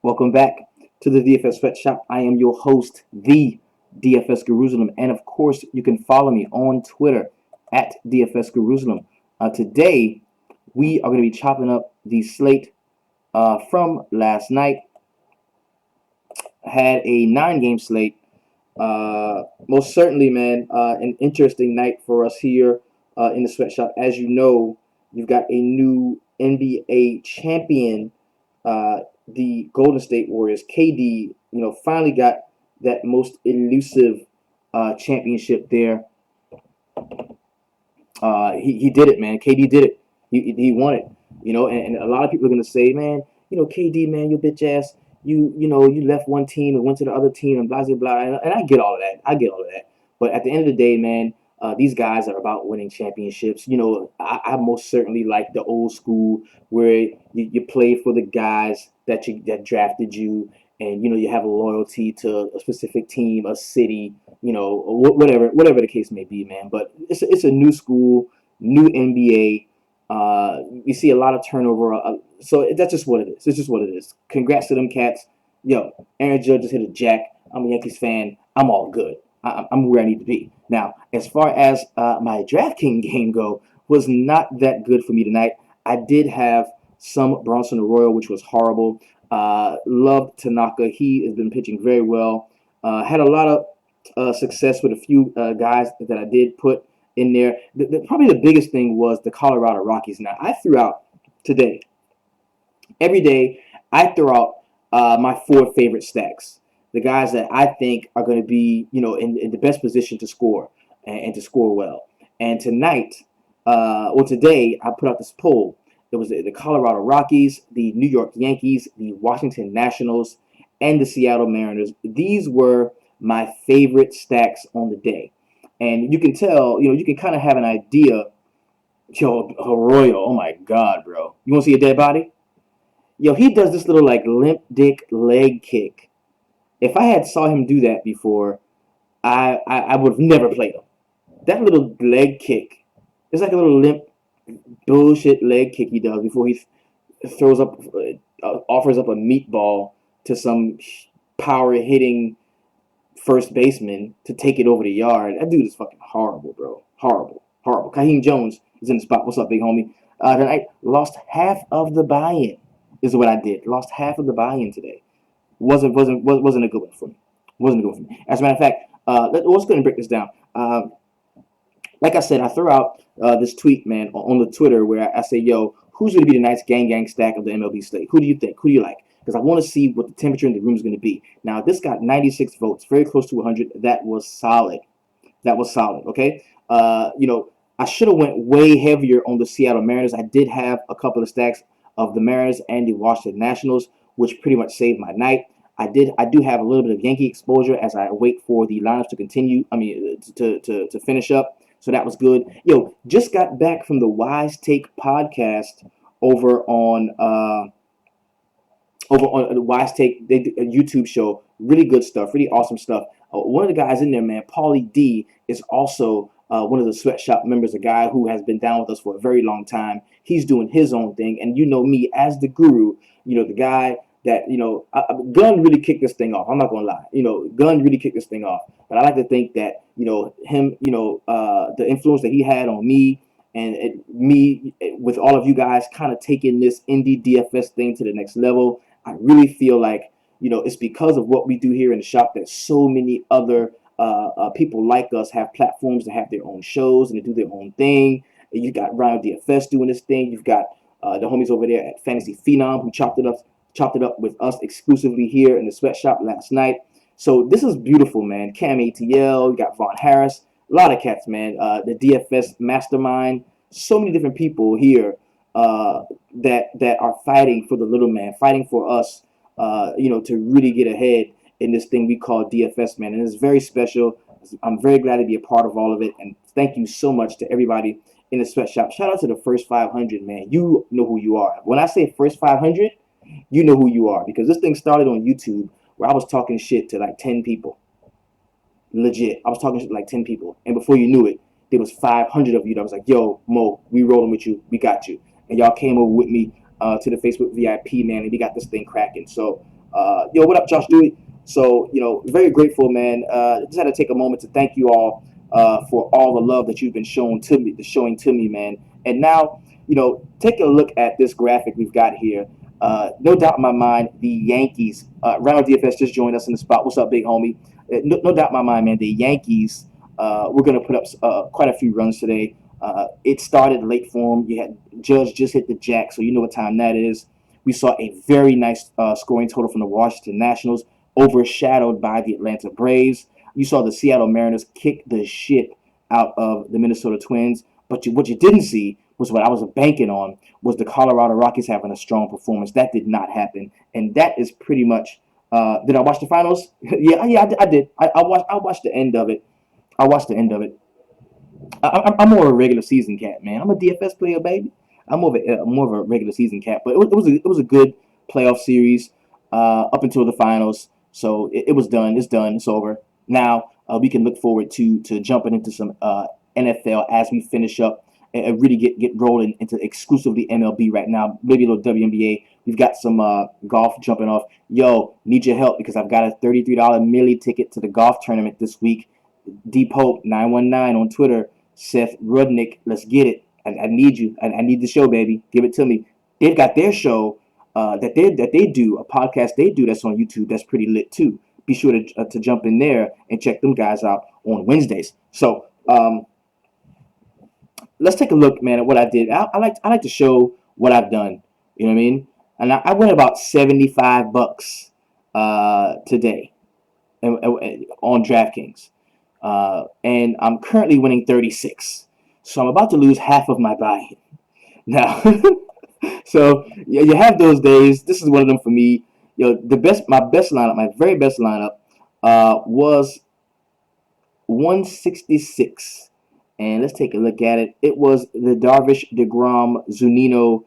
Welcome back to the DFS Sweatshop. I am your host, the DFS Jerusalem, and of course, you can follow me on Twitter at DFS Jerusalem. Today, we are going to be chopping up the slate from last night. Had a 9-game slate. Most certainly, man, an interesting night for us here in the Sweatshop. As you know, you've got a new NBA champion, the Golden State Warriors. KD, finally got that most elusive championship there. He did it, man. KD did it. He won it. And a lot of people are gonna say, man, KD, man, you bitch ass. You left one team and went to the other team and blah blah blah. And I get all of that. I get all of that. But at the end of the day, man, these guys are about winning championships. I most certainly like the old school where you play for the guys that drafted you, and you have a loyalty to a specific team, a city, whatever the case may be, man. But it's a new school, new NBA. You see a lot of turnover, so that's just what it is. It's just what it is. Congrats to them cats. Yo, Aaron Judge just hit a jack. I'm a Yankees fan. I'm all good. I'm where I need to be. Now, as far as my DraftKings game go, was not that good for me tonight. I did have some Bronson Arroyo, which was horrible. Loved Tanaka. He has been pitching very well. Had a lot of success with a few guys that I did put in there. Probably the biggest thing was the Colorado Rockies. Now, I threw out today. Every day, I throw out my 4 favorite stacks. The guys that I think are going to be, in the best position to score and to score well. And tonight, today, I put out this poll. It was the Colorado Rockies, the New York Yankees, the Washington Nationals, and the Seattle Mariners. These were my favorite stacks on the day. And you can tell, you can kind of have an idea. Yo, Arroyo, oh my God, bro. You want to see a dead body? Yo, he does this little limp dick leg kick. If I had saw him do that before, I would have never played him. That little leg kick is like a little limp bullshit leg kick he does before he offers up a meatball to some power hitting first baseman to take it over the yard. That dude is fucking horrible, bro. Horrible. Kaheem Jones is in the spot. What's up, big homie? Tonight, lost half of the buy-in is what I did. Lost half of the buy-in today. Wasn't a good one for me. As a matter of fact, let's go ahead and break this down. Like I said, I threw out this tweet, man, on the Twitter where I say, yo, who's going to be the nice gang stack of the MLB slate? Who do you think? Who do you like? Because I want to see what the temperature in the room is going to be. Now, this got 96 votes, very close to 100. That was solid. Okay? I should have went way heavier on the Seattle Mariners. I did have a couple of stacks of the Mariners and the Washington Nationals, which pretty much saved my night. I do have a little bit of Yankee exposure as I wait for the lineups to continue. To finish up. So that was good. Yo, just got back from the Wise Take podcast over on the Wise Take. They do a YouTube show. Really good stuff. Really awesome stuff. One of the guys in there, man, Paulie D, is also one of the Sweatshop members, a guy who has been down with us for a very long time. He's doing his own thing. And you know me as the guru, the guy that, Gunn really kicked this thing off. I'm not going to lie. Gunn really kicked this thing off. But I like to think that, him, the influence that he had on me and me with all of you guys kind of taking this indie DFS thing to the next level. I really feel like, it's because of what we do here in the shop that so many other people like us have platforms to have their own shows and to do their own thing. You got Ryan DFS doing this thing. You've got the homies over there at Fantasy Phenom who chopped it up with us exclusively here in the Sweatshop last night. So this is beautiful, man. Cam ATL, you got Vaughn Harris, a lot of cats, man. The DFS Mastermind, so many different people here that are fighting for the little man, fighting for us, to really get ahead in this thing we call DFS, man. And it's very special. I'm very glad to be a part of all of it. And thank you so much to everybody in the Sweatshop. Shout out to the first 500, man. You know who you are. When I say first 500, you know who you are, because this thing started on YouTube where I was talking shit to like 10 people. Legit. I was talking shit to like 10 people. And before you knew it, there was 500 of you that was like, yo, Mo, we rolling with you. We got you. And y'all came over with me to the Facebook VIP, man, and we got this thing cracking. So What up, Josh Dewey? So, very grateful, man. Just had to take a moment to thank you all for all the love that you've been showing to me, man. And now, take a look at this graphic we've got here. No doubt in my mind, the Yankees. Ronald DFS just joined us in the spot. What's up, big homie? No doubt in my mind, man. The Yankees. We're going to put up quite a few runs today. It started late for them. You had Judge just hit the jack, so you know what time that is. We saw a very nice scoring total from the Washington Nationals, overshadowed by the Atlanta Braves. You saw the Seattle Mariners kick the shit out of the Minnesota Twins. But what you didn't see was what I was banking on, was the Colorado Rockies having a strong performance. That did not happen. And that is pretty much did I watch the finals? yeah, I did. I watched the end of it. I watched the end of it. I'm more of a regular season cat, man. I'm a DFS player, baby. I'm more of a regular season cat, but it was a good playoff series up until the finals. So it was done. It's done. It's over. Now we can look forward to jumping into some NFL as we finish up and really get rolling into exclusively MLB right now. Maybe a little WNBA. We've got some golf jumping off. Yo, need your help because I've got a $33 milli ticket to the golf tournament this week. D Pope 919 on Twitter. Seth Rudnick, let's get it. I need you. I need the show, baby. Give it to me. They've got their show that they do, a podcast they do that's on YouTube that's pretty lit too. Be sure to jump in there and check them guys out on Wednesdays. So let's take a look, man, at what I did. I like to show what I've done. You know what I mean? And I went about $75 today on DraftKings. And I'm currently winning 36. So I'm about to lose half of my buy-in. Now, so yeah, you have those days. This is one of them for me. My very best lineup, was 166. And let's take a look at it. It was the Darvish, DeGrom, Zunino,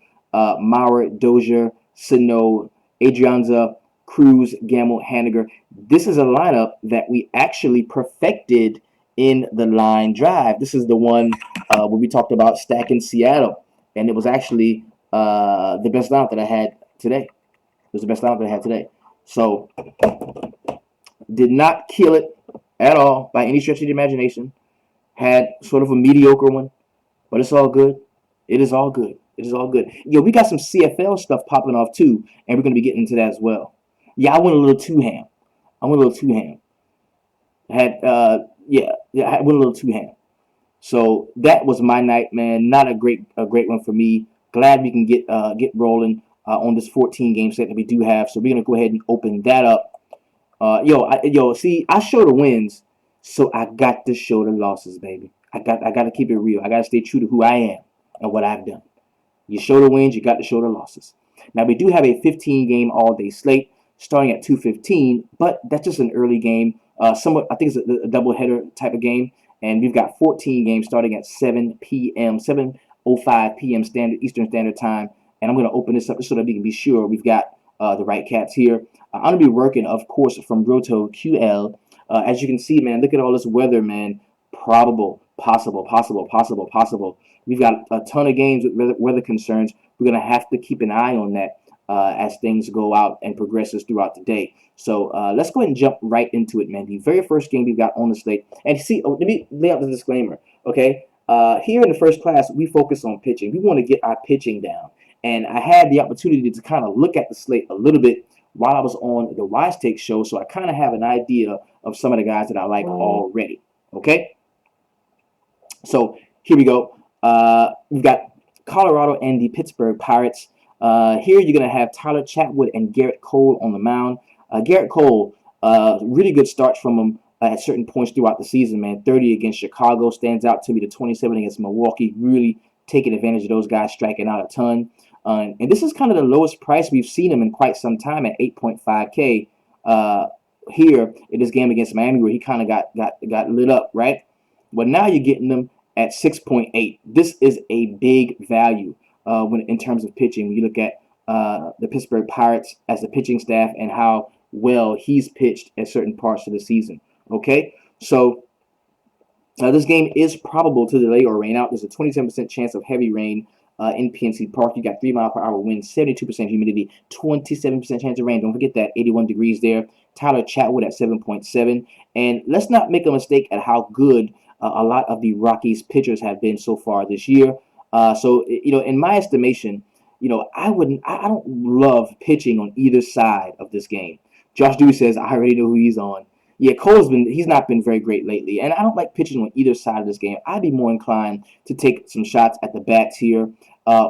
Maurer, Dozier, Sano, Adrianza, Cruz, Gamble, Haniger. This is a lineup that we actually perfected in the line drive. This is the one where we talked about stacking Seattle, and it was actually the best lineup that I had today. It was the best lineup that I had today. So, did not kill it at all by any stretch of the imagination. Had sort of a mediocre one, but it's all good. It is all good. It is all good. We got some CFL stuff popping off too, and we're going to be getting into that as well. Yeah, I went a little too ham. I went a little too ham. So that was my night, man. Not a great one for me. Glad we can get rolling on this 14 game set that we do have. So we're gonna go ahead and open that up. See, I show the wins, so I got to show the losses, baby. I got to keep it real. I got to stay true to who I am and what I've done. You show the wins, you got to show the losses. Now we do have a 15 game all day slate starting at 2:15, but that's just an early game. Somewhat, I think it's a doubleheader type of game, and we've got 14 games starting at 7 p.m. 7:05 p.m. Eastern Standard Time. And I'm going to open this up so that we can be sure we've got the right cats here. I'm going to be working, of course, from Roto QL. As you can see, man, look at all this weather, man. Probable, possible. We've got a ton of games with weather concerns. We're going to have to keep an eye on that as things go out and progresses throughout the day. So let's go ahead and jump right into it, man. The very first game we've got on the slate. And see, let me lay out the disclaimer, okay? Here in the first class, we focus on pitching. We want to get our pitching down. And I had the opportunity to kind of look at the slate a little bit while I was on the Wise Take show, so I kind of have an idea of some of the guys that I like already, okay? So here we go. We've got Colorado and the Pittsburgh Pirates. Here you're going to have Tyler Chatwood and Garrett Cole on the mound. Garrett Cole, really good starts from him at certain points throughout the season, man. 30 against Chicago stands out to me. The 27 against Milwaukee, really taking advantage of those guys striking out a ton. And this is kind of the lowest price we've seen him in quite some time at 8.5K here in this game against Miami, where he kind of got lit up, right? But now you're getting them at 6.8. This is a big value in terms of pitching. When you look at the Pittsburgh Pirates as a pitching staff and how well he's pitched at certain parts of the season. Okay, so this game is probable to delay or rain out. There's a 27% chance of heavy rain in PNC Park. You got 3 mile per hour wind, 72% humidity, 27% chance of rain. Don't forget that, 81 degrees there. Tyler Chatwood at 7.7. And let's not make a mistake at how good a lot of the Rockies pitchers have been so far this year. So in my estimation, I don't love pitching on either side of this game. Josh Dewey says, I already know who he's on. Yeah, he's not been very great lately, and I don't like pitching on either side of this game. I'd be more inclined to take some shots at the bats here,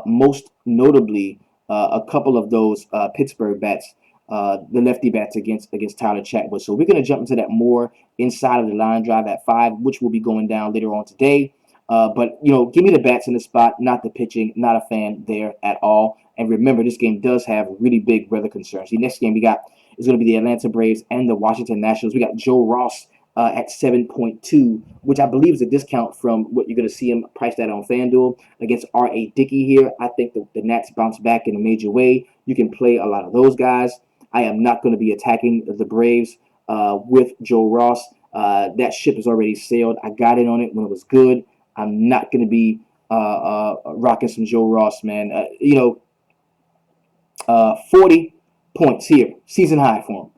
most notably a couple of those Pittsburgh bats, the lefty bats against Tyler Chatwood. So we're going to jump into that more inside of the line drive at 5, which will be going down later on today. But give me the bats in the spot, not the pitching. Not a fan there at all. And remember, this game does have really big weather concerns. The next game we got is going to be the Atlanta Braves and the Washington Nationals. We got Joe Ross at 7.2, which I believe is a discount from what you're going to see him priced at on FanDuel against R.A. Dickey here. I think the Nats bounce back in a major way. You can play a lot of those guys. I am not going to be attacking the Braves with Joe Ross. That ship has already sailed. I got in on it when it was good. I'm not going to be rocking some Joe Ross, man. 40 points here, season high for him.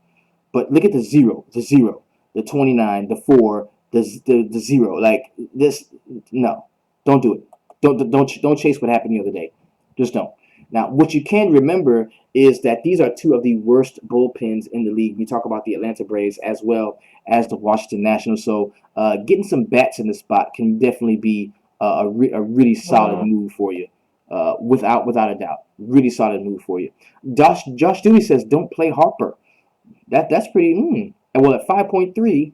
But look at the 0, the 29, the 4, the 0. Like this, no, don't do it. Don't chase what happened the other day. Just don't. Now, what you can remember is that these are two of the worst bullpens in the league. We talk about the Atlanta Braves as well as the Washington Nationals. So getting some bats in the spot can definitely be a really solid move for you, without a doubt. Really solid move for you. Josh Dewey says, don't play Harper. That's pretty. And well, at 5.3,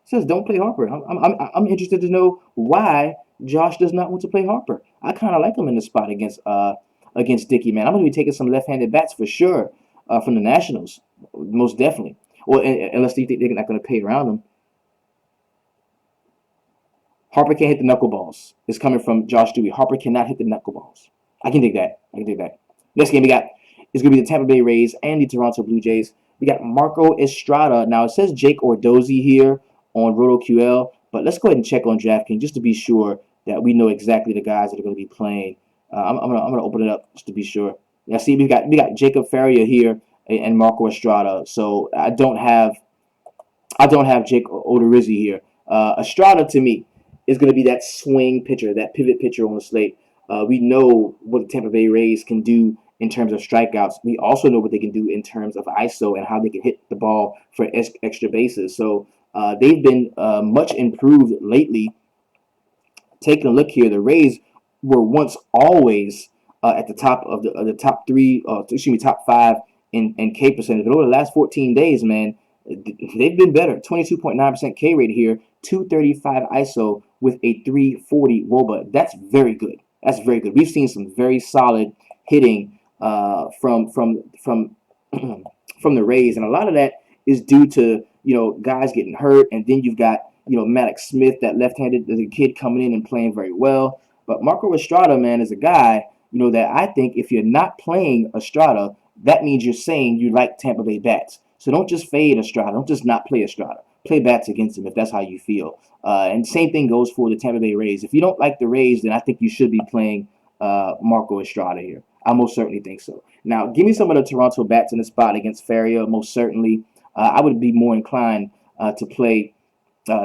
says don't play Harper. I'm interested to know why Josh does not want to play Harper. I kind of like him in the spot against Dickey, man. I'm going to be taking some left-handed bats for sure from the Nationals, most definitely. Well, unless they think they're not going to pay around them. Harper can't hit the knuckleballs. It's coming from Josh Dewey. Harper cannot hit the knuckleballs. I can dig that. Next game we got is going to be the Tampa Bay Rays and the Toronto Blue Jays. We got Marco Estrada. Now, it says Jake Odorizzi here on RotoQL, but let's go ahead and check on DraftKings just to be sure that we know exactly the guys that are going to be playing. I'm gonna open it up just to be sure. Now, see, we got Jacob Faria here and Marco Estrada. So I don't have Jake Odorizzi here. Estrada to me is going to be that swing pitcher, that pivot pitcher on the slate. We know what the Tampa Bay Rays can do in terms of strikeouts. We also know what they can do in terms of ISO and how they can hit the ball for extra bases. So they've been much improved lately. Taking a look here, the Rays were once always at the top of the top 3, top 5 in K percentage. But over the last 14 days, man, they've been better. 22.9% K rate here, 235 ISO with a 340 WOBA. That's very good. We've seen some very solid hitting from the Rays, and a lot of that is due to guys getting hurt, and then you've got Maddox Smith, that left-handed kid coming in and playing very well. But Marco Estrada, man, is a guy that I think if you're not playing Estrada, that means you're saying you like Tampa Bay bats. So don't just fade Estrada. Don't just not play Estrada. Play bats against him if that's how you feel. And same thing goes for the Tampa Bay Rays. If you don't like the Rays, then I think you should be playing Marco Estrada here. I most certainly think so. Now, give me some of the Toronto bats in the spot against Faria, most certainly. I would be more inclined to play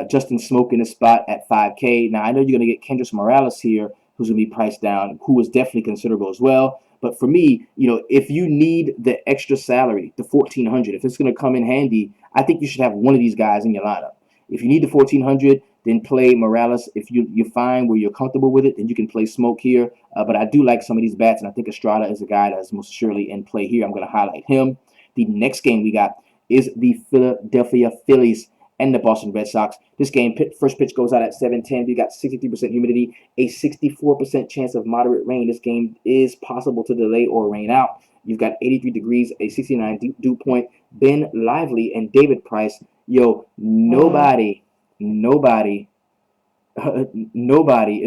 Justin Smoke in the spot at 5K. Now, I know you're going to get Kendrys Morales here, who's going to be priced down, who is definitely considerable as well. But for me, if you need the extra salary, the $1,400, if it's going to come in handy, I think you should have one of these guys in your lineup. If you need the $1,400, then play Morales. If you're fine where you're comfortable with it, then you can play Smoke here. But I do like some of these bats, and I think Estrada is a guy that's most surely in play here. I'm going to highlight him. The next game we got is the Philadelphia Phillies and the Boston Red Sox. This game, first pitch goes out at 7:10. We got 63% humidity, a 64% chance of moderate rain. This game is possible to delay or rain out. You've got 83 degrees, a 69 dew point. Ben Lively and David Price. Nobody is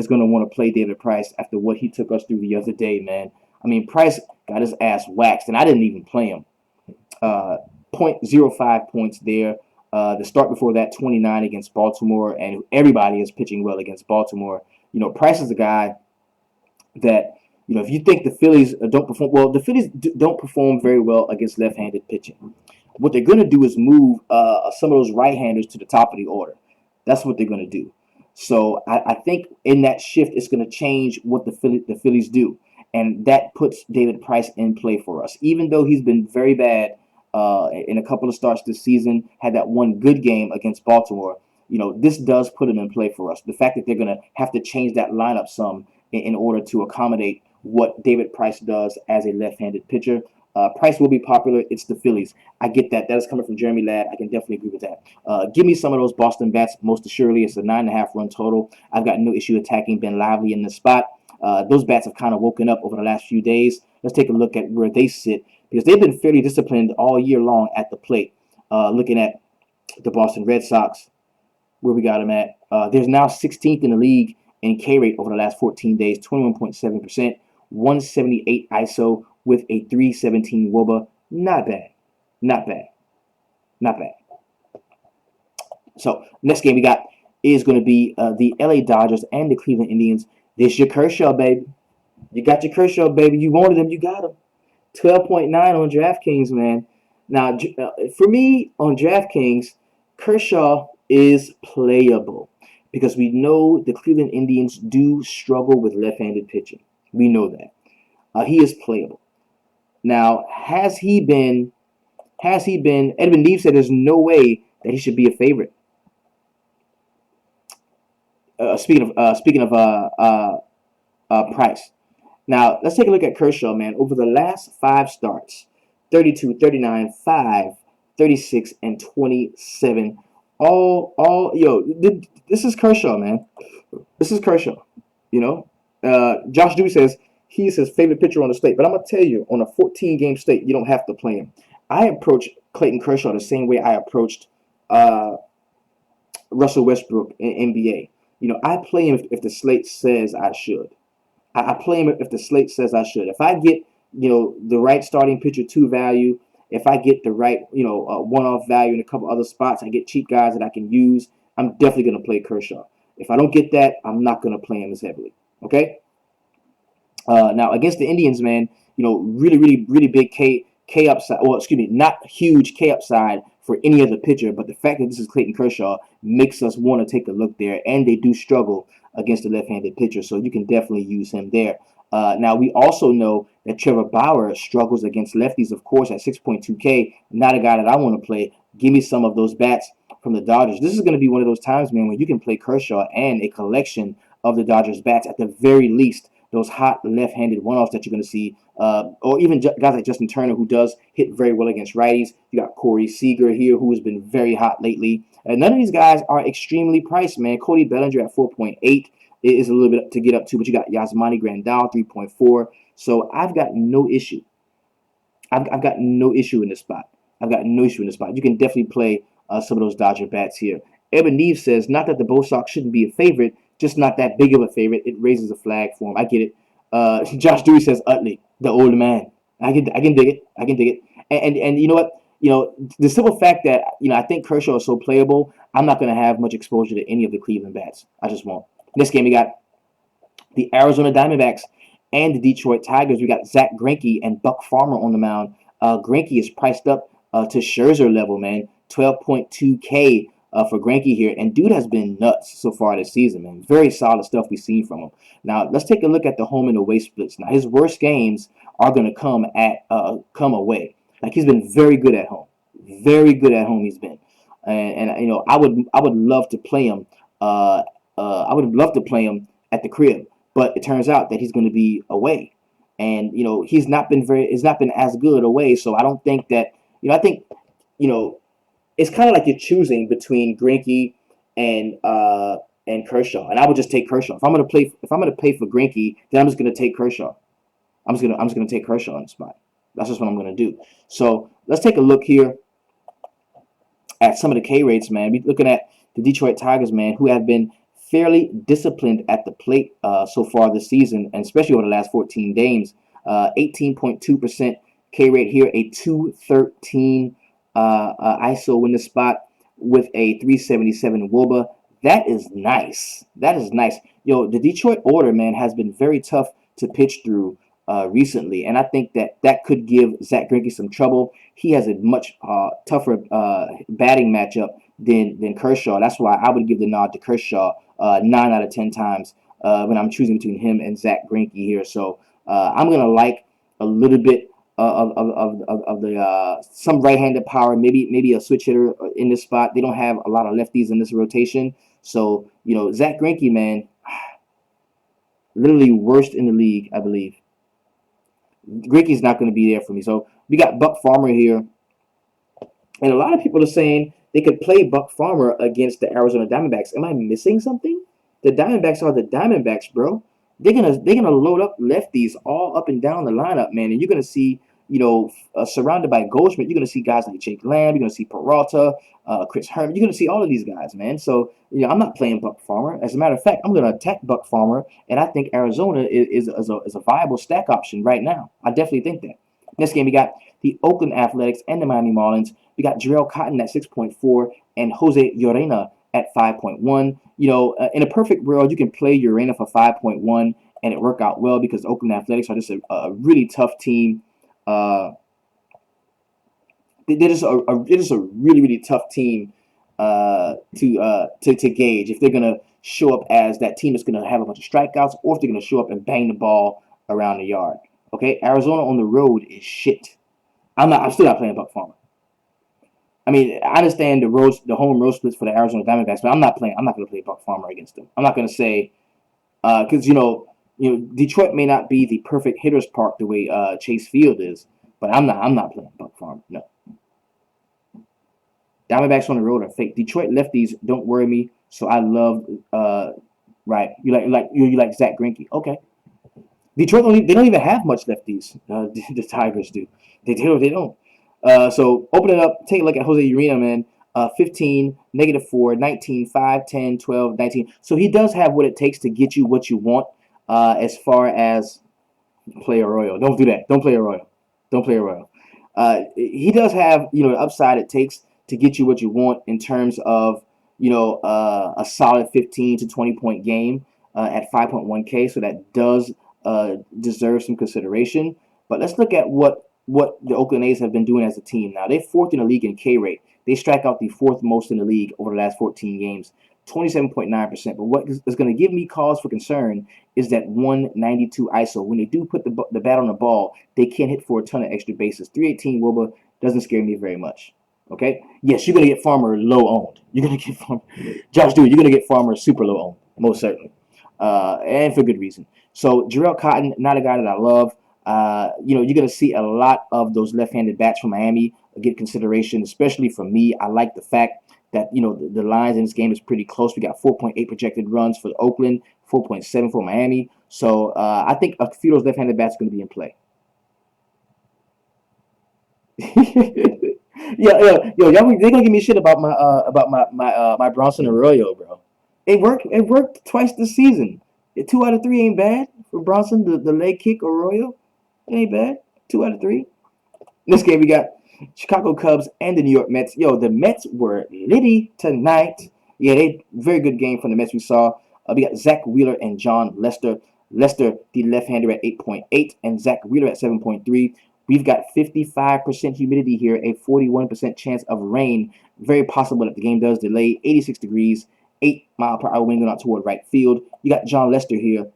going to want to play David Price after what he took us through the other day, man. I mean, Price got his ass waxed, and I didn't even play him. 0.05 points there. The start before that, 29 against Baltimore, and everybody is pitching well against Baltimore. Price is a guy that, if you think the Phillies don't perform well, the Phillies don't perform very well against left-handed pitching. What they're going to do is move some of those right-handers to the top of the order. That's what they're going to do. So I think in that shift, it's going to change what the Phillies do, and that puts David Price in play for us. Even though he's been very bad in a couple of starts this season, had that one good game against Baltimore. This does put him in play for us. The fact that they're going to have to change that lineup some in order to accommodate what David Price does as a left-handed pitcher. Price will be popular. It's the Phillies. I get that. That is coming from Jeremy Ladd. I can definitely agree with that. Give me some of those Boston bats. Most assuredly, it's a 9.5 run total. I've got no issue attacking Ben Lively in the spot. Those bats have kind of woken up over the last few days. Let's take a look at where they sit, because they've been fairly disciplined all year long at the plate. Looking at the Boston Red Sox, where we got them at. There's now 16th in the league in K rate over the last 14 days, 21.7%, 178 ISO with a 317 WOBA. Not bad. Not bad. Not bad. So, next game we got is going to be the LA Dodgers and the Cleveland Indians. This your Kershaw, baby. You got your Kershaw, baby. You wanted him, you got him. 12.9 on DraftKings, man. Now, for me, on DraftKings, Kershaw is playable because we know the Cleveland Indians do struggle with left-handed pitching. We know that. He is playable. Now, has he been? Edwin Neves said there's no way that he should be a favorite. Speaking of Price. Now, let's take a look at Kershaw, man. Over the last 5 starts, 32, 39, 5, 36, and 27. This is Kershaw, man. This is Kershaw. Josh Dewey says he's his favorite pitcher on the slate. But I'm going to tell you, on a 14-game slate, you don't have to play him. I approach Clayton Kershaw the same way I approached Russell Westbrook in NBA. I play him if the slate says I should. I play him if the slate says I should. If I get, the right starting pitcher 2 value, if I get the right, one-off value in a couple other spots, I get cheap guys that I can use, I'm definitely going to play Kershaw. If I don't get that, I'm not going to play him as heavily. Okay? Now, against the Indians, man, really, really, really big K upside. Well, excuse me, not huge K upside for any other pitcher, but the fact that this is Clayton Kershaw makes us want to take a look there, and they do struggle against the left-handed pitcher, so you can definitely use him there. Now, we also know that Trevor Bauer struggles against lefties, of course, at 6.2K. Not a guy that I want to play. Give me some of those bats from the Dodgers. This is going to be one of those times, man, when you can play Kershaw and a collection of the Dodgers bats, at the very least, those hot left-handed one-offs that you're going to see, or even guys like Justin Turner, who does hit very well against righties. You got Corey Seager here, who has been very hot lately. And none of these guys are extremely priced, man. Cody Bellinger at 4.8 is a little bit to get up to, but you got Yasmani Grandal 3.4. So I've got no issue. I've got no issue in this spot. I've got no issue in this spot. You can definitely play some of those Dodger bats here. Eben Neve says, not that the Bo Sox shouldn't be a favorite, just not that big of a favorite. It raises a flag for him. I get it. Josh Dewey says Utley, the older man. I can dig it. I can dig it. And you know what? The simple fact that I think Kershaw is so playable, I'm not going to have much exposure to any of the Cleveland bats. I just won't. Next game we got the Arizona Diamondbacks and the Detroit Tigers. We got Zach Greinke and Buck Farmer on the mound. Greinke is priced up to Scherzer level, man. 12.2K for Greinke here. And dude has been nuts so far this season, man. Very solid stuff we've seen from him. Now, let's take a look at the home and away splits. Now, his worst games are going to come away. Like, he's been very good at home. Very good at home he's been. And I would love to play him. I would love to play him at the crib. But it turns out that he's going to be away. And, he's not been as good away. So I don't think that, I think, it's kind of like you're choosing between Greinke and Kershaw, and I would just take Kershaw. If I'm gonna pay for Greinke, then I'm just gonna take Kershaw. I'm just gonna take Kershaw on the spot. That's just what I'm gonna do. So let's take a look here at some of the K rates, man. We're looking at the Detroit Tigers, man, who have been fairly disciplined at the plate so far this season, and especially over the last 14 games. 18.2% K rate here, a 213. ISO in the spot with a 377 WOBA. That is nice. That is nice. The Detroit order, man, has been very tough to pitch through recently, and I think that could give Zach Greinke some trouble. He has a much tougher batting matchup than Kershaw. That's why I would give the nod to Kershaw 9 out of 10 times when I'm choosing between him and Zach Greinke here. So I'm gonna like a little bit of the some right-handed power, maybe a switch hitter in this spot. They don't have a lot of lefties in this rotation, so Zach Greinke, man, literally worst in the league, I believe. Greinke's not going to be there for me. So we got Buck Farmer here, and a lot of people are saying they could play Buck Farmer against the Arizona Diamondbacks. Am I missing something? The Diamondbacks are the Diamondbacks, bro. They're gonna load up lefties all up and down the lineup, man, and you're gonna see, surrounded by Goldschmidt, you're gonna see guys like Jake Lamb, you're gonna see Peralta, Chris Herman, you're gonna see all of these guys, man. So I'm not playing Buck Farmer. As a matter of fact, I'm gonna attack Buck Farmer, and I think Arizona is a viable stack option right now. I definitely think that. Next game, we got the Oakland Athletics and the Miami Marlins. We got Jarrell Cotton at 6.4 and Jose Urena at 5.1. In a perfect world, you can play Urena for 5.1 and it work out well because Oakland Athletics are just a really tough team. They're just a really, really tough team to gauge if they're gonna show up as that team that's gonna have a bunch of strikeouts or if they're gonna show up and bang the ball around the yard. Okay, Arizona on the road is shit. I'm still not playing Buck Farmer. I mean, I understand the home road splits for the Arizona Diamondbacks, but I'm not going to play Buck Farmer against them. I'm not going to say because Detroit may not be the perfect hitter's park the way Chase Field is, but I'm not playing Buck Farmer. No. Diamondbacks on the road are fake. Detroit lefties don't worry me, so I love right. You like Zach Greinke. Okay. Detroit they don't even have much lefties. The Tigers do. They don't. So open it up. Take a look at Jose Urena, man. 15, -4, 19, 5, 10, 12, 19. So he does have what it takes to get you what you want as far as play Arroyo. Don't do that. Don't play Arroyo. Don't play Arroyo. He does have, the upside it takes to get you what you want in terms of, a solid 15 to 20 point game at 5.1K. So that does deserve some consideration. But let's look at what the Oakland A's have been doing as a team. Now, they're fourth in the league in K rate. They strike out the fourth most in the league over the last 14 games, 27.9%. But what is going to give me cause for concern is that 192 ISO. When they do put the bat on the ball, they can't hit for a ton of extra bases. 318 WOBA doesn't scare me very much. Okay? Yes, you're going to get Farmer low owned. You're going to get Farmer. Josh Dewey, you're going to get Farmer super low owned, most certainly. And for good reason. So, Jarrell Cotton, not a guy that I love. You're going to see a lot of those left-handed bats from Miami get consideration, especially from me. I like the fact that, the lines in this game is pretty close. We got 4.8 projected runs for Oakland, 4.7 for Miami. So I think a few of those left-handed bats are going to be in play. They're going to give me shit about my Bronson Arroyo, bro. It worked twice this season. 2 out of 3 ain't bad for Bronson, the leg kick Arroyo. It ain't bad. 2 out of 3. In this game, we got Chicago Cubs and the New York Mets. The Mets were litty tonight. Yeah, they very good game from the Mets we saw. We got Zach Wheeler and John Lester. Lester, the left-hander, at 8.8, and Zach Wheeler at 7.3. We've got 55% humidity here, a 41% chance of rain. Very possible that the game does delay. 86 degrees, 8-mile-per-hour wind going out toward right field. You got John Lester here.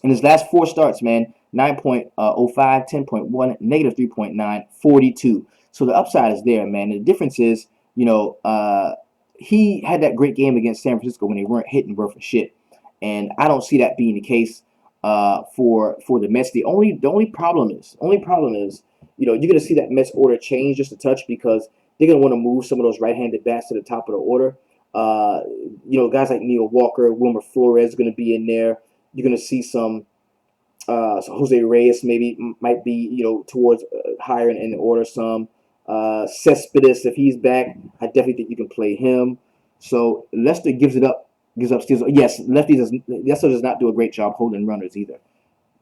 In his last 4 starts, man, 9.05, 10.1, -3.9, 42. So the upside is there, man. The difference is, he had that great game against San Francisco when they weren't hitting worth a shit. And I don't see that being the case for the Mets. The only problem is, you're going to see that Mets order change just a touch because they're going to want to move some of those right-handed bats to the top of the order. Guys like Neil Walker, Wilmer Flores are going to be in there. You're going to see some so Jose Reyes might be, towards higher in the order some. Cespedes, if he's back, I definitely think you can play him. So Lester gives up steals. Yes, Lester does not do a great job holding runners either.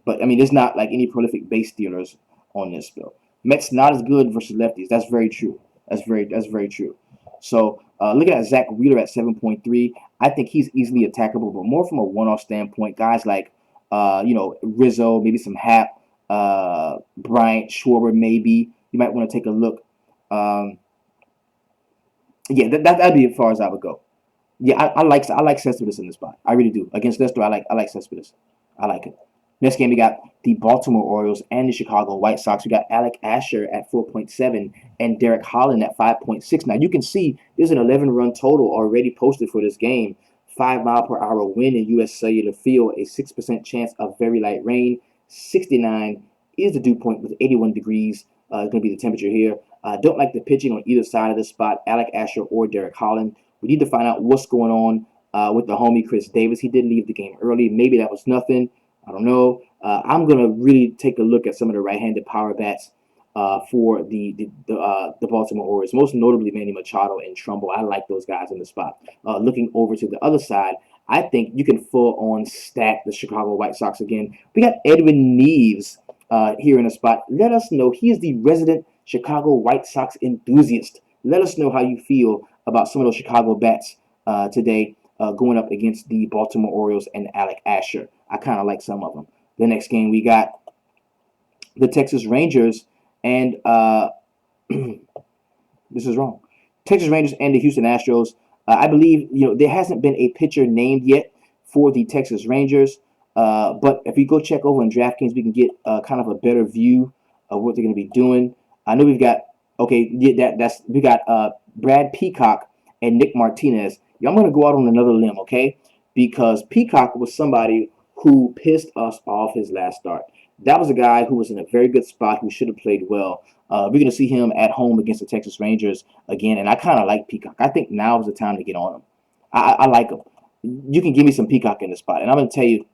But, I mean, there's not like any prolific base stealers on this bill. Mets not as good versus lefties. That's very true. That's very true. So looking at Zach Wheeler at 7.3, I think he's easily attackable, but more from a one-off standpoint. Guys like Rizzo, maybe some Hap, Bryant, Schwarber, maybe. You might want to take a look. Yeah, that'd be as far as I would go. Yeah, I like Cespedes in the spot. I really do. Against Lester, I like Cespedes. I like it. Next game we got the Baltimore Orioles and the Chicago White Sox. We got Alec Asher at 4.7 and Derek Holland at 5.6. Now you can see there's an 11-run total already posted for this game. 5 mile per hour wind in U.S. Cellular Field, a 6% chance of very light rain. 69 is the dew point with 81 degrees. Going to be the temperature here. Don't like the pitching on either side of the spot, Alec Asher or Derek Holland. We need to find out what's going on with the homie Chris Davis. He did leave the game early. Maybe that was nothing. I don't know. I'm going to really take a look at some of the right-handed power bats for the Baltimore Orioles, most notably Manny Machado and Trumbull. I like those guys in the spot. Looking over to the other side, I think you can full-on stack the Chicago White Sox again. We got Edwin Neves here in the spot. Let us know. He is the resident Chicago White Sox enthusiast. Let us know how you feel about some of those Chicago bats today going up against the Baltimore Orioles and Alec Asher. I kind of like some of them. The next game we got the Texas Rangers and this is wrong. Texas Rangers and the Houston Astros. I believe there hasn't been a pitcher named yet for the Texas Rangers. But if we go check over on DraftKings, we can get kind of a better view of what they're going to be doing. I know we've got we got Brad Peacock and Nick Martinez. I'm going to go out on another limb, okay? Because Peacock was somebody who pissed us off his last start. That was a guy who was in a very good spot, who should have played well. We're going to see him at home against the Texas Rangers again, and I kind of like Peacock. I think now is the time to get on him. I like him. You can give me some Peacock in the spot, and I'm going to tell you,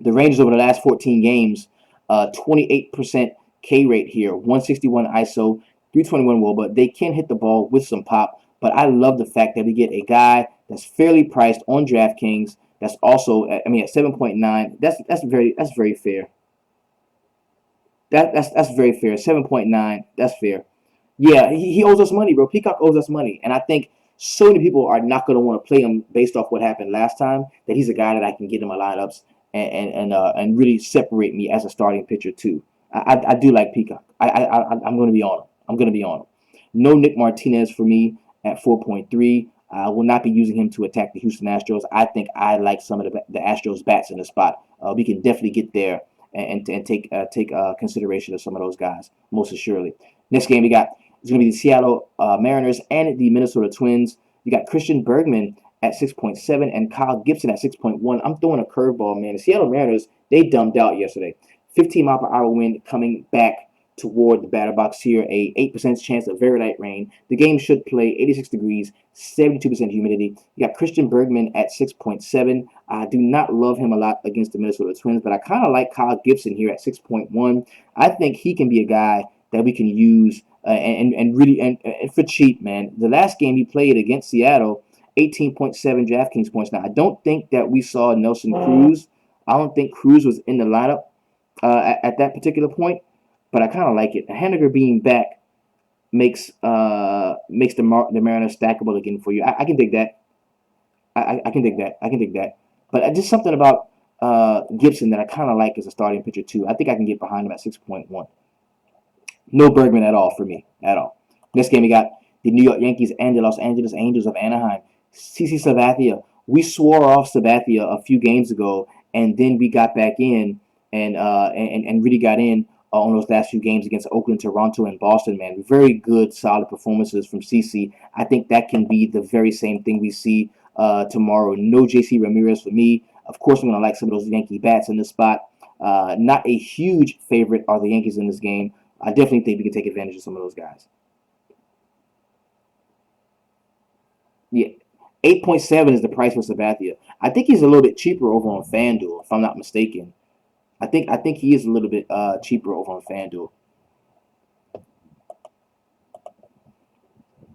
the Rangers over the last 14 games, 28% K rate here, 161 ISO, 321 WOBA, but they can hit the ball with some pop. But I love the fact that we get a guy that's fairly priced on DraftKings. That's also, at 7.9. That's very fair. That's very fair. 7.9. That's fair. Yeah, he owes us money, bro. Peacock owes us money, and I think so many people are not going to want to play him based off what happened last time. That he's a guy that I can get in my lineups and really separate me as a starting pitcher too. I do like Peacock. I'm going to be on him. I'm going to be on him. No Nick Martinez for me at 4.3. I will not be using him to attack the Houston Astros. I think I like some of the Astros bats in the spot. We can definitely get there and take consideration of some of those guys, most assuredly. Next game we got is going to be the Seattle Mariners and the Minnesota Twins. You got Christian Bergman at 6.7 and Kyle Gibson at 6.1. I'm throwing a curveball, man. The Seattle Mariners, they dumped out yesterday. 15 mile per hour wind coming back toward the batter box here. A 8% chance of very light rain. The game should play 86 degrees, 72% humidity. You got Christian Bergman at 6.7. I do not love him a lot against the Minnesota Twins, but I kind of like Kyle Gibson here at 6.1. I think he can be a guy that we can use and really for cheap, man. The last game he played against Seattle, 18.7 DraftKings points. Now, I don't think that we saw Nelson Cruz. I don't think Cruz was in the lineup at that particular point, but I kind of like it. Haniger being back makes the Mariners stackable again for you. I can dig that. I can dig that. I can dig that. But just something about Gibson that I kind of like as a starting pitcher too. I think I can get behind him at 6.1. No Bergman at all for me, at all. Next game we got the New York Yankees and the Los Angeles Angels of Anaheim. CC Sabathia. We swore off Sabathia a few games ago, and then we got back in and really got in on those last few games against Oakland, Toronto, and Boston, man. Very good, solid performances from CC. I think that can be the very same thing we see tomorrow. No JC Ramirez for me. Of course, I'm going to like some of those Yankee bats in this spot. Not a huge favorite are the Yankees in this game. I definitely think we can take advantage of some of those guys. Yeah, 8.7 is the price for Sabathia. I think he's a little bit cheaper over on FanDuel, if I'm not mistaken. I think he is a little bit cheaper over on FanDuel.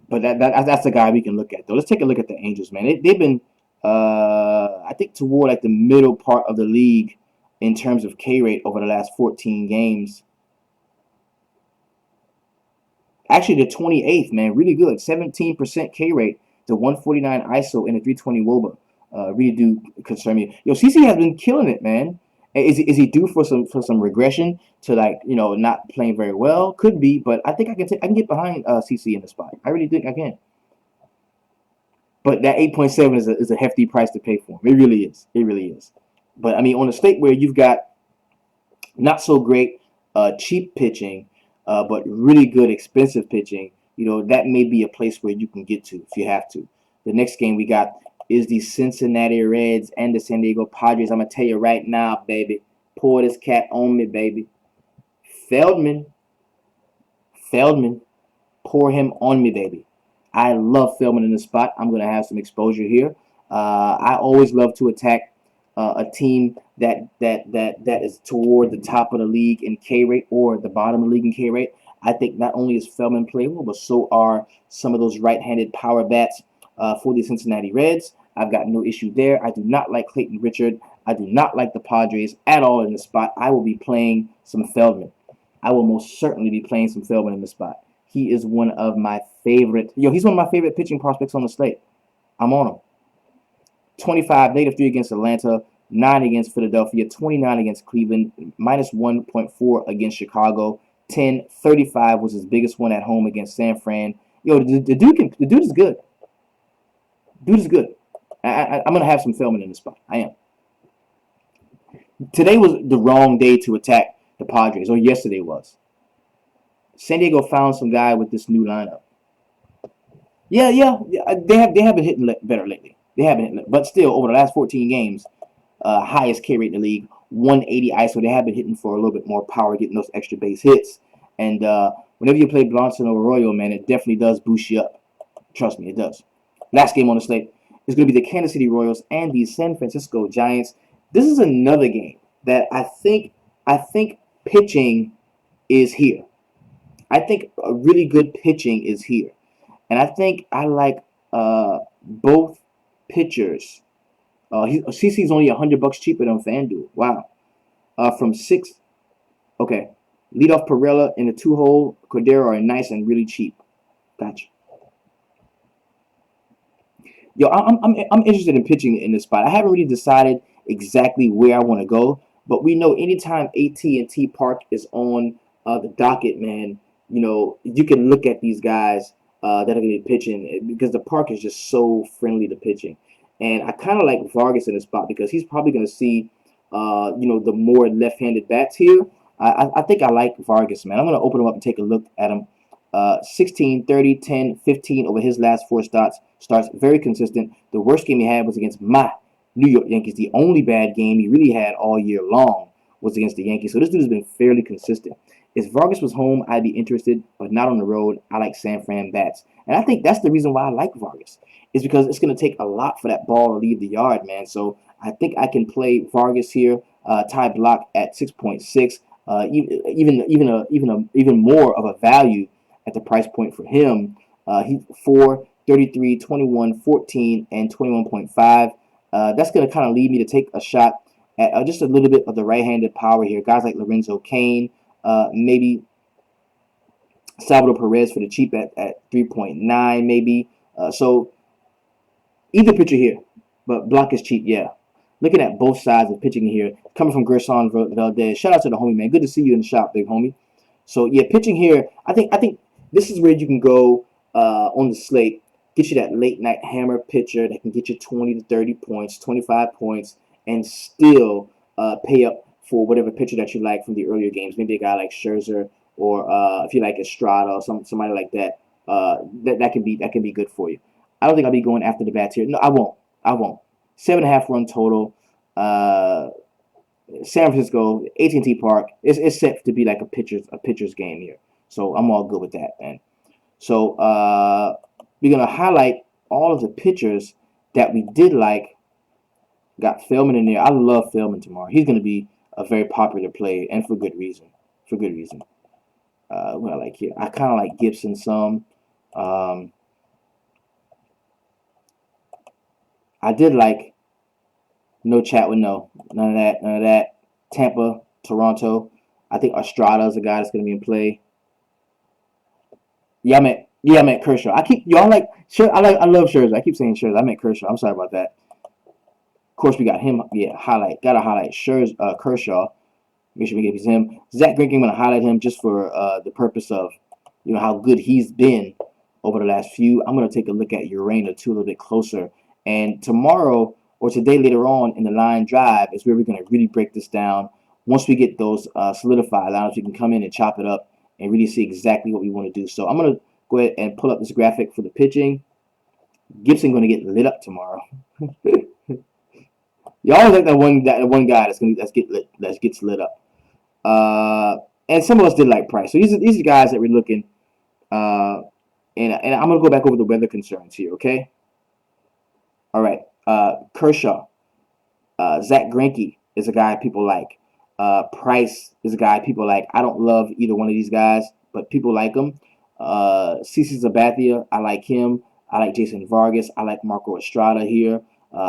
But that's the guy we can look at, though. Let's take a look at the Angels, man. They've been, I think, toward like the middle part of the league in terms of K rate over the last 14 games. Actually, the 28th, man, really good. 17% K rate to 149 ISO and a 320 WOBA. Really do concern me. Yo, CC has been killing it, man. Is he due for some regression to, like, not playing very well? Could be, but I think I can get behind CC in the spot. I really think I can. But that 8.7 is a hefty price to pay for him. It really is. It really is. But I mean, on a slate where you've got not so great cheap pitching, but really good expensive pitching, that may be a place where you can get to if you have to. The next game we got is the Cincinnati Reds and the San Diego Padres. I'm going to tell you right now, baby. Pour this cat on me, baby. Feldman. Pour him on me, baby. I love Feldman in the spot. I'm going to have some exposure here. I always love to attack a team that is toward the top of the league in K rate or the bottom of the league in K rate. I think not only is Feldman playable, but so are some of those right-handed power bats for the Cincinnati Reds. I've got no issue there. I do not like Clayton Richard. I do not like the Padres at all in the spot. I will be playing some Feldman. I will most certainly be playing some Feldman in the spot. He is one of my favorite. He's one of my favorite pitching prospects on the slate. I'm on him. 25, -3 against Atlanta, 9 against Philadelphia, 29 against Cleveland, -1.4 against Chicago, 10-35 was his biggest one at home against San Fran. The dude is good. Dude is good. I'm gonna have some Feldman in the spot. I am. Today was the wrong day to attack the Padres, or yesterday was. San Diego found some guy with this new lineup. Yeah. They have been hitting better lately. They have been hitting, but still over the last 14 games, highest K rate in the league, 180 ISO. They have been hitting for a little bit more power, getting those extra base hits. And whenever you play Bronson or Arroyo, man, it definitely does boost you up. Trust me, it does. Last game on the slate is going to be the Kansas City Royals and the San Francisco Giants. This is another game that I think pitching is here. I think a really good pitching is here. And I think I like both pitchers. CC's only $100 cheaper than FanDuel. Wow. From 6. Okay. Leadoff Perella and the 2-hole Cordero are nice and really cheap. Gotcha. Yo, I'm interested in pitching in this spot. I haven't really decided exactly where I want to go, but we know anytime AT&T Park is on the docket, man, you can look at these guys that are going to be pitching because the park is just so friendly to pitching. And I kind of like Vargas in the spot because he's probably going to see, the more left-handed bats here. I think I like Vargas, man. I'm going to open him up and take a look at him. 16, 30, 10, 15 over his last 4 starts. Very consistent. The worst game he had was against my New York Yankees. The only bad game he really had all year long was against the Yankees. So this dude has been fairly consistent. If Vargas was home, I'd be interested, but not on the road. I like San Fran bats. And I think that's the reason why I like Vargas, is because it's going to take a lot for that ball to leave the yard, man. So I think I can play Vargas here, tie block at 6.6, even more of a value at the price point for him. He's 4, 33, 21, 14, and 21.5. That's going to kind of lead me to take a shot at just a little bit of the right-handed power here. Guys like Lorenzo Cain, maybe Salvador Perez for the cheap at 3.9 maybe. So either pitcher here, but block is cheap, yeah. Looking at both sides of pitching here, coming from Gerson Valdez. Shout out to the homie, man. Good to see you in the shop, big homie. So yeah, pitching here, I think this is where you can go on the slate, get you that late night hammer pitcher that can get you 20 to 30 points, 25 points, and still pay up for whatever pitcher that you like from the earlier games. Maybe a guy like Scherzer, or if you like Estrada or somebody like that. That can be good for you. I don't think I'll be going after the bats here. No, I won't. 7.5 run total. San Francisco, AT&T Park. It's set to be like a pitcher's game here. So I'm all good with that, man. So we're gonna highlight all of the pitchers that we did like. Got Feldman in there. I love Feldman tomorrow. He's gonna be a very popular play, and for good reason. What I like here, I kind of like Gibson some. I did like no Chatwin, none of that. Tampa, Toronto. I think Estrada is a guy that's gonna be in play. Yeah, I meant Kershaw. I love Scherzer. I keep saying Scherzer. I meant Kershaw. I'm sorry about that. course, we got him. Yeah, highlight. Got to highlight Kershaw. Make sure we get him. Zach Greinke, I'm going to highlight him just for the purpose of, how good he's been over the last few. I'm going to take a look at Urena too a little bit closer. And tomorrow or today later on in the line drive is where we're going to really break this down. Once we get those solidified lines, we can come in and chop it up and really see exactly what we want to do. So I'm going to go ahead and pull up this graphic for the pitching. Gibson going to get lit up tomorrow. You always like that one guy that gets lit up. And some of us did like Price. So these are guys that we're looking. And I'm gonna go back over the weather concerns here. Okay. All right. Kershaw, Zach Greinke is a guy people like. Price is a guy people like. I don't love either one of these guys, but people like him. CC Sabathia, I like him. I like Jason Vargas. I like Marco Estrada here.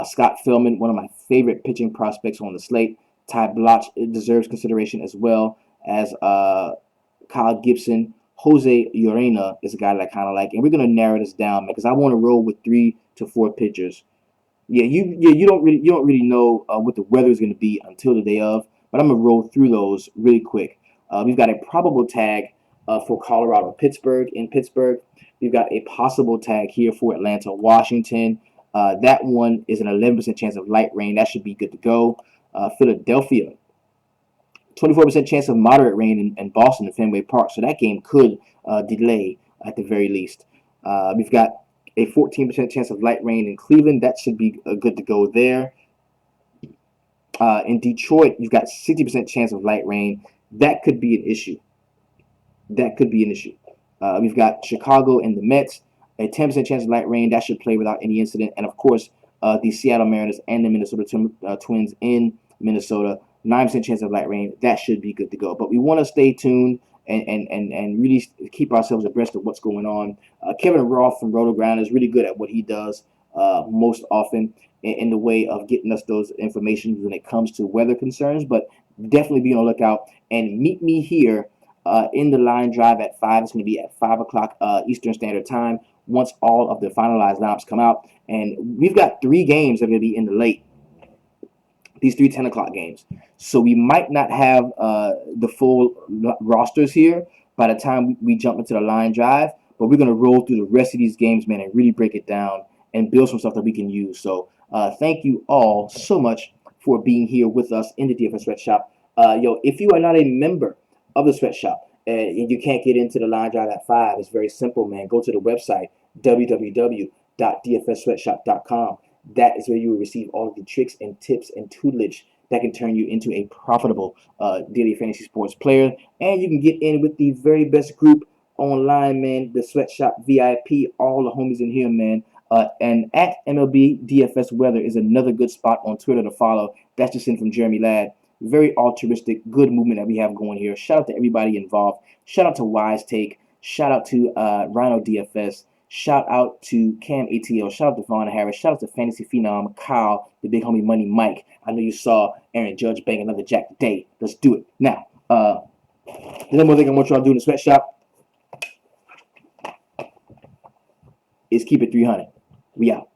Scott Philman, one of my favorite pitching prospects on the slate. Ty Bloch deserves consideration as well as Kyle Gibson. Jose Urena is a guy that I kind of like, and we're gonna narrow this down because I want to roll with 3 to 4 pitchers. You don't really know what the weather is going to be until the day of, but I'm gonna roll through those really quick. We've got a probable tag for Colorado, Pittsburgh. In Pittsburgh, we've got a possible tag here for Atlanta, Washington. That one is an 11% chance of light rain. That should be good to go. Philadelphia, 24% chance of moderate rain in Boston at Fenway Park. So that game could delay at the very least. We've got a 14% chance of light rain in Cleveland. That should be good to go there. In Detroit, you've got 60% chance of light rain. That could be an issue. We've got Chicago and the Mets, a 10% chance of light rain. That should play without any incident. And, of course, the Seattle Mariners and the Minnesota Twins in Minnesota, 9% chance of light rain. That should be good to go. But we want to stay tuned and really keep ourselves abreast of what's going on. Kevin Roth from RotoGround is really good at what he does most often in the way of getting us those information when it comes to weather concerns. But definitely be on the lookout and meet me here in the line drive at 5. It's going to be at 5 o'clock Eastern Standard Time once all of the finalized lineups come out. And we've got 3 games that are going to be in the late. These 3 10 o'clock games. So we might not have the full rosters here by the time we jump into the line drive, but we're going to roll through the rest of these games, man, and really break it down and build some stuff that we can use. So thank you all so much for being here with us in the DFS Sweatshop. If you are not a member of the Sweatshop and you can't get into the line drive at 5, it's very simple, man. Go to the website, www.dfssweatshop.com. That is where you will receive all of the tricks and tips and tutelage that can turn you into a profitable daily fantasy sports player. And you can get in with the very best group online, man, the Sweatshop VIP, all the homies in here, man. And at MLB DFS Weather is another good spot on Twitter to follow. That's just in from Jeremy Ladd. Very altruistic, good movement that we have going here. Shout out to everybody involved. Shout out to Wise Take. Shout out to Rhino DFS. Shout out to Cam ATL. Shout out to Vaughn Harris. Shout out to Fantasy Phenom Kyle, the big homie Money Mike. I know you saw Aaron Judge bang another jack today. Let's do it. Now, the number one thing I want y'all to do in the Sweatshop is keep it 300. We out.